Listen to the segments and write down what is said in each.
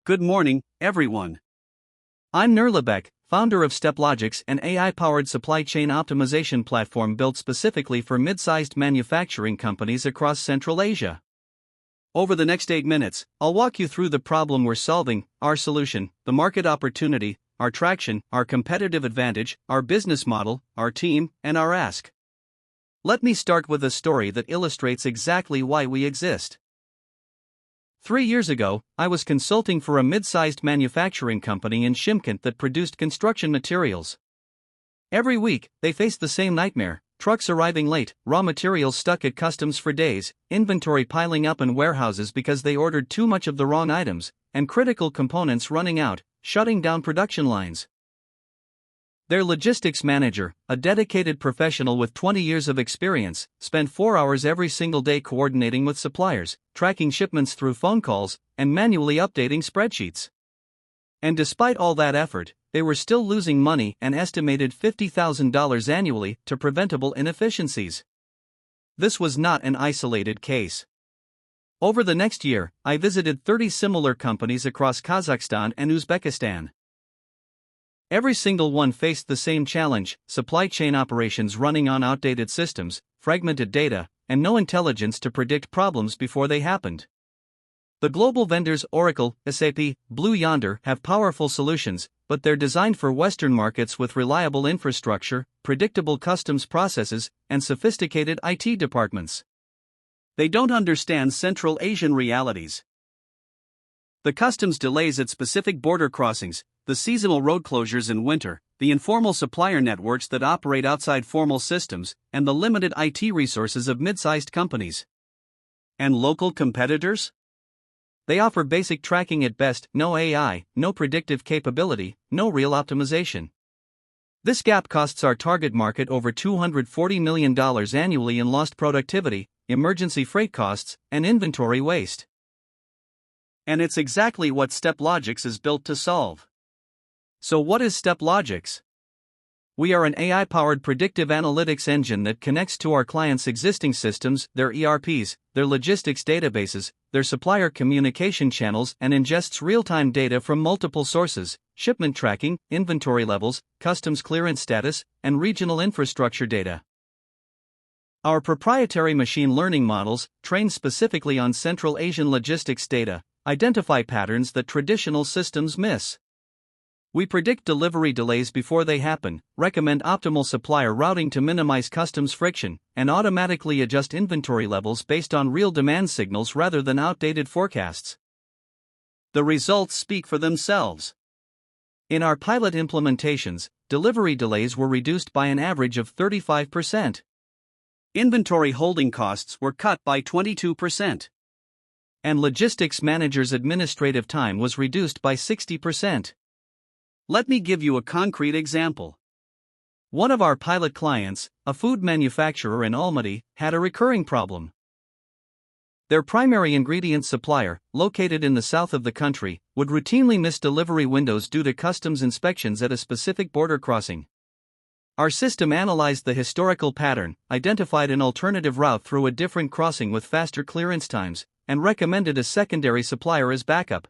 Good morning, everyone. I'm Nurlebek, founder of StepLogix, an AI-powered supply chain optimization platform built specifically for mid-sized manufacturing companies across Central Asia. Over the next 8 minutes, I'll walk you through the problem we're solving, our solution, the market opportunity, our traction, our competitive advantage, our business model, our team, and our ask. Let me start with a story that illustrates exactly why we exist. 3 years ago, I was consulting for a mid-sized manufacturing company in Shymkent that produced construction materials. Every week, they faced the same nightmare: trucks arriving late, raw materials stuck at customs for days, inventory piling up in warehouses because they ordered too much of the wrong items, and critical components running out, shutting down production lines. Their logistics manager, a dedicated professional with 20 years of experience, spent 4 hours every single day coordinating with suppliers, tracking shipments through phone calls, and manually updating spreadsheets. And despite all that effort, they were still losing money and estimated $50,000 annually to preventable inefficiencies. This was not an isolated case. Over the next year, I visited 30 similar companies across Kazakhstan and Uzbekistan. Every single one faced the same challenge: supply chain operations running on outdated systems, fragmented data, and no intelligence to predict problems before they happened. The global vendors Oracle, SAP, Blue Yonder have powerful solutions, but they're designed for Western markets with reliable infrastructure, predictable customs processes, and sophisticated IT departments. They don't understand Central Asian realities. The customs delays at specific border crossings, the seasonal road closures in winter, the informal supplier networks that operate outside formal systems, and the limited IT resources of mid-sized companies. And local competitors? They offer basic tracking at best, no AI, no predictive capability, no real optimization. This gap costs our target market over $240 million annually in lost productivity, emergency freight costs, and inventory waste. And it's exactly what StepLogix is built to solve. So what is StepLogix? We are an AI-powered predictive analytics engine that connects to our clients' existing systems, their ERPs, their logistics databases, their supplier communication channels, and ingests real-time data from multiple sources: shipment tracking, inventory levels, customs clearance status, and regional infrastructure data. Our proprietary machine learning models, trained specifically on Central Asian logistics data, identify patterns that traditional systems miss. We predict delivery delays before they happen, recommend optimal supplier routing to minimize customs friction, and automatically adjust inventory levels based on real demand signals rather than outdated forecasts. The results speak for themselves. In our pilot implementations, delivery delays were reduced by an average of 35%. Inventory holding costs were cut by 22%. And logistics managers' administrative time was reduced by 60%. Let me give you a concrete example. One of our pilot clients, a food manufacturer in Almaty, had a recurring problem. Their primary ingredient supplier, located in the south of the country, would routinely miss delivery windows due to customs inspections at a specific border crossing. Our system analyzed the historical pattern, identified an alternative route through a different crossing with faster clearance times, and recommended a secondary supplier as backup.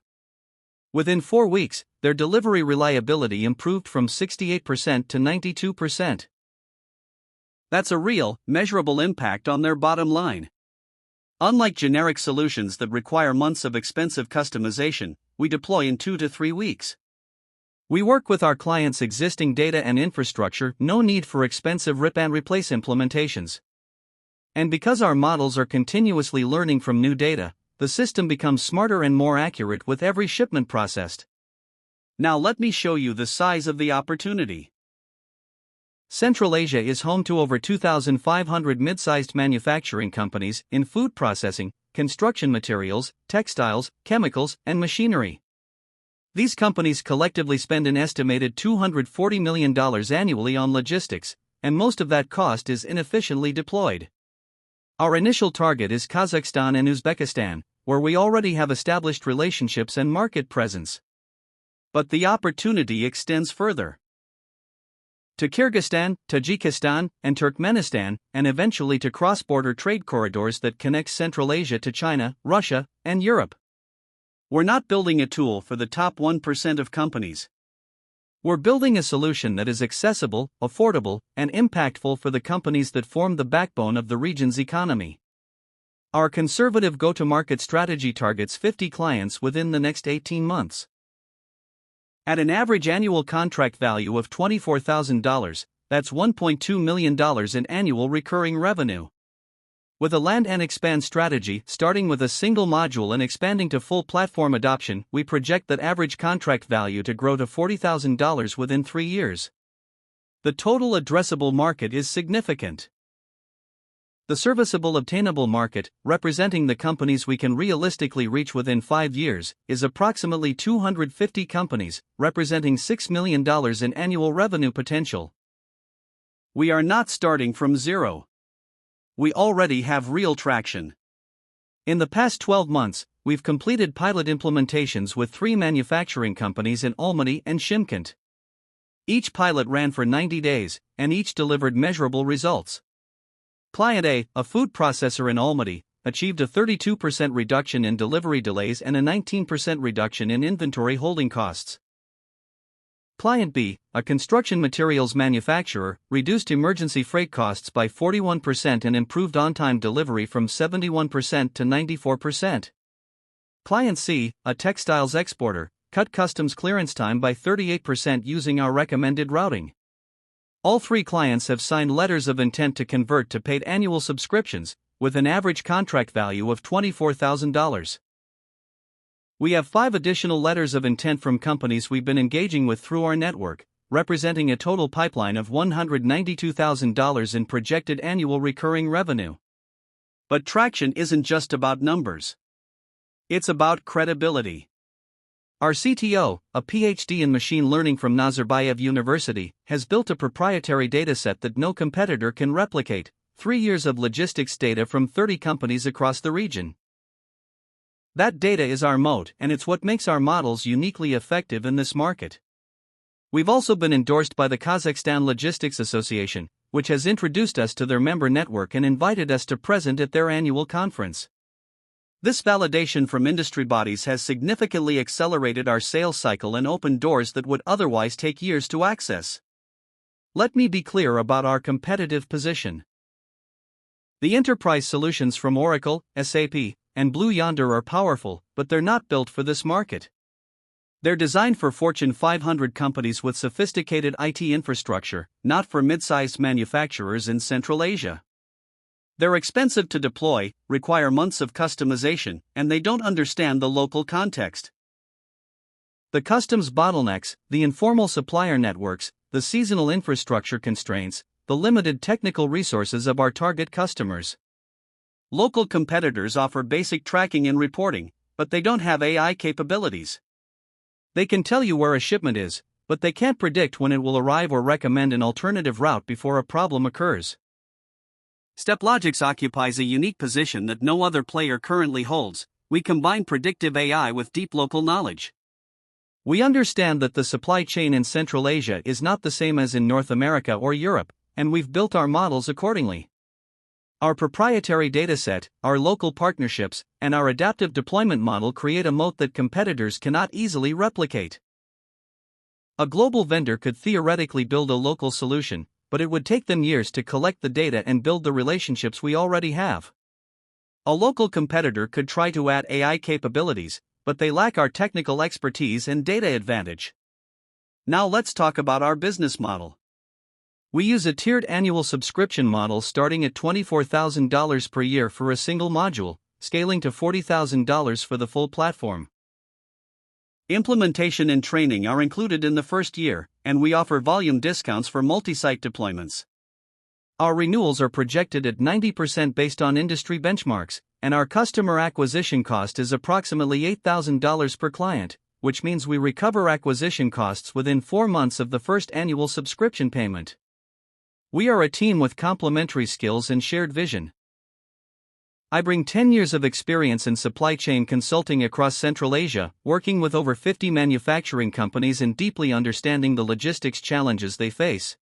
Within 4 weeks, their delivery reliability improved from 68% to 92%. That's a real, measurable impact on their bottom line. Unlike generic solutions that require months of expensive customization, we deploy in 2 to 3 weeks. We work with our clients' existing data and infrastructure, no need for expensive rip-and-replace implementations. And because our models are continuously learning from new data, the system becomes smarter and more accurate with every shipment processed. Now let me show you the size of the opportunity. Central Asia is home to over 2,500 mid-sized manufacturing companies in food processing, construction materials, textiles, chemicals, and machinery. These companies collectively spend an estimated $240 million annually on logistics, and most of that cost is inefficiently deployed. Our initial target is Kazakhstan and Uzbekistan, where we already have established relationships and market presence. But the opportunity extends further to Kyrgyzstan, Tajikistan, and Turkmenistan, and eventually to cross-border trade corridors that connect Central Asia to China, Russia, and Europe. We're not building a tool for the top 1% of companies. We're building a solution that is accessible, affordable, and impactful for the companies that form the backbone of the region's economy. Our conservative go-to-market strategy targets 50 clients within the next 18 months. At an average annual contract value of $24,000, that's $1.2 million in annual recurring revenue. With a land and expand strategy, starting with a single module and expanding to full platform adoption, we project that average contract value to grow to $40,000 within 3 years. The total addressable market is significant. The serviceable obtainable market, representing the companies we can realistically reach within 5 years, is approximately 250 companies, representing $6 million in annual revenue potential. We are not starting from zero. We already have real traction. In the past 12 months, we've completed pilot implementations with 3 manufacturing companies in Almaty and Shymkent. Each pilot ran for 90 days, and each delivered measurable results. Client A food processor in Almaty, achieved a 32% reduction in delivery delays and a 19% reduction in inventory holding costs. Client B, a construction materials manufacturer, reduced emergency freight costs by 41% and improved on-time delivery from 71% to 94%. Client C, a textiles exporter, cut customs clearance time by 38% using our recommended routing. All 3 clients have signed letters of intent to convert to paid annual subscriptions, with an average contract value of $24,000. We have 5 additional letters of intent from companies we've been engaging with through our network, representing a total pipeline of $192,000 in projected annual recurring revenue. But traction isn't just about numbers. It's about credibility. Our CTO, a PhD in machine learning from Nazarbayev University, has built a proprietary dataset that no competitor can replicate, 3 years of logistics data from 30 companies across the region. That data is our moat, and it's what makes our models uniquely effective in this market. We've also been endorsed by the Kazakhstan Logistics Association, which has introduced us to their member network and invited us to present at their annual conference. This validation from industry bodies has significantly accelerated our sales cycle and opened doors that would otherwise take years to access. Let me be clear about our competitive position. The enterprise solutions from Oracle, SAP, and Blue Yonder are powerful, but they're not built for this market. They're designed for Fortune 500 companies with sophisticated IT infrastructure, not for mid-sized manufacturers in Central Asia. They're expensive to deploy, require months of customization, and they don't understand the local context. The customs bottlenecks, the informal supplier networks, the seasonal infrastructure constraints, the limited technical resources of our target customers. Local competitors offer basic tracking and reporting, but they don't have AI capabilities. They can tell you where a shipment is, but they can't predict when it will arrive or recommend an alternative route before a problem occurs. StepLogics occupies a unique position that no other player currently holds. We combine predictive AI with deep local knowledge. We understand that the supply chain in Central Asia is not the same as in North America or Europe, and we've built our models accordingly. Our proprietary dataset, our local partnerships, and our adaptive deployment model create a moat that competitors cannot easily replicate. A global vendor could theoretically build a local solution, but it would take them years to collect the data and build the relationships we already have. A local competitor could try to add AI capabilities, but they lack our technical expertise and data advantage. Now let's talk about our business model. We use a tiered annual subscription model starting at $24,000 per year for a single module, scaling to $40,000 for the full platform. Implementation and training are included in the first year, and we offer volume discounts for multi-site deployments. Our renewals are projected at 90% based on industry benchmarks, and our customer acquisition cost is approximately $8,000 per client, which means we recover acquisition costs within 4 months of the first annual subscription payment. We are a team with complementary skills and shared vision. I bring 10 years of experience in supply chain consulting across Central Asia, working with over 50 manufacturing companies and deeply understanding the logistics challenges they face.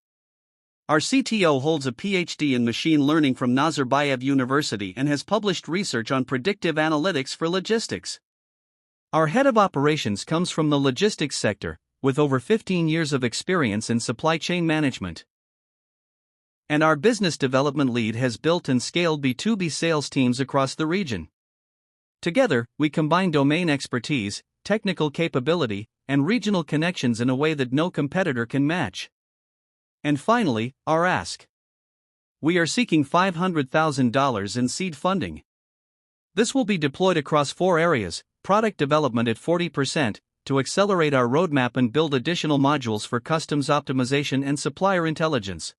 Our CTO holds a PhD in machine learning from Nazarbayev University and has published research on predictive analytics for logistics. Our head of operations comes from the logistics sector, with over 15 years of experience in supply chain management. And our business development lead has built and scaled B2B sales teams across the region. Together, we combine domain expertise, technical capability, and regional connections in a way that no competitor can match. And finally, our ask. We are seeking $500,000 in seed funding. This will be deployed across 4 areas: product development at 40%, to accelerate our roadmap and build additional modules for customs optimization and supplier intelligence;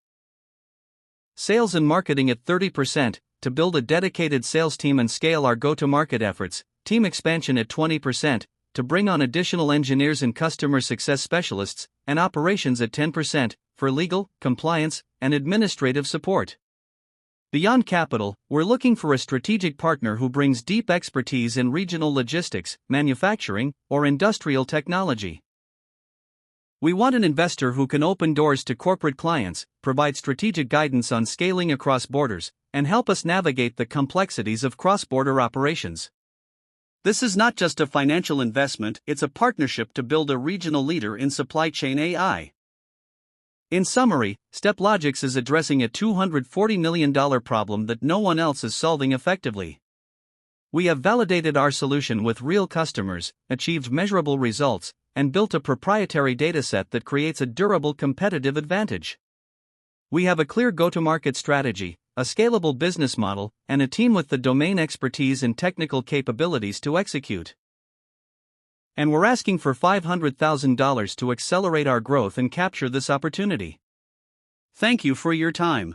sales and marketing at 30%, to build a dedicated sales team and scale our go-to-market efforts; team expansion at 20%, to bring on additional engineers and customer success specialists; and operations at 10%, for legal, compliance, and administrative support. Beyond capital, we're looking for a strategic partner who brings deep expertise in regional logistics, manufacturing, or industrial technology. We want an investor who can open doors to corporate clients, provide strategic guidance on scaling across borders, and help us navigate the complexities of cross-border operations. This is not just a financial investment, it's a partnership to build a regional leader in supply chain AI. In summary, StepLogix is addressing a $240 million problem that no one else is solving effectively. We have validated our solution with real customers, achieved measurable results, and built a proprietary dataset that creates a durable competitive advantage. We have a clear go-to-market strategy, a scalable business model, and a team with the domain expertise and technical capabilities to execute. And we're asking for $500,000 to accelerate our growth and capture this opportunity. Thank you for your time.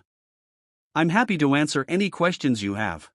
I'm happy to answer any questions you have.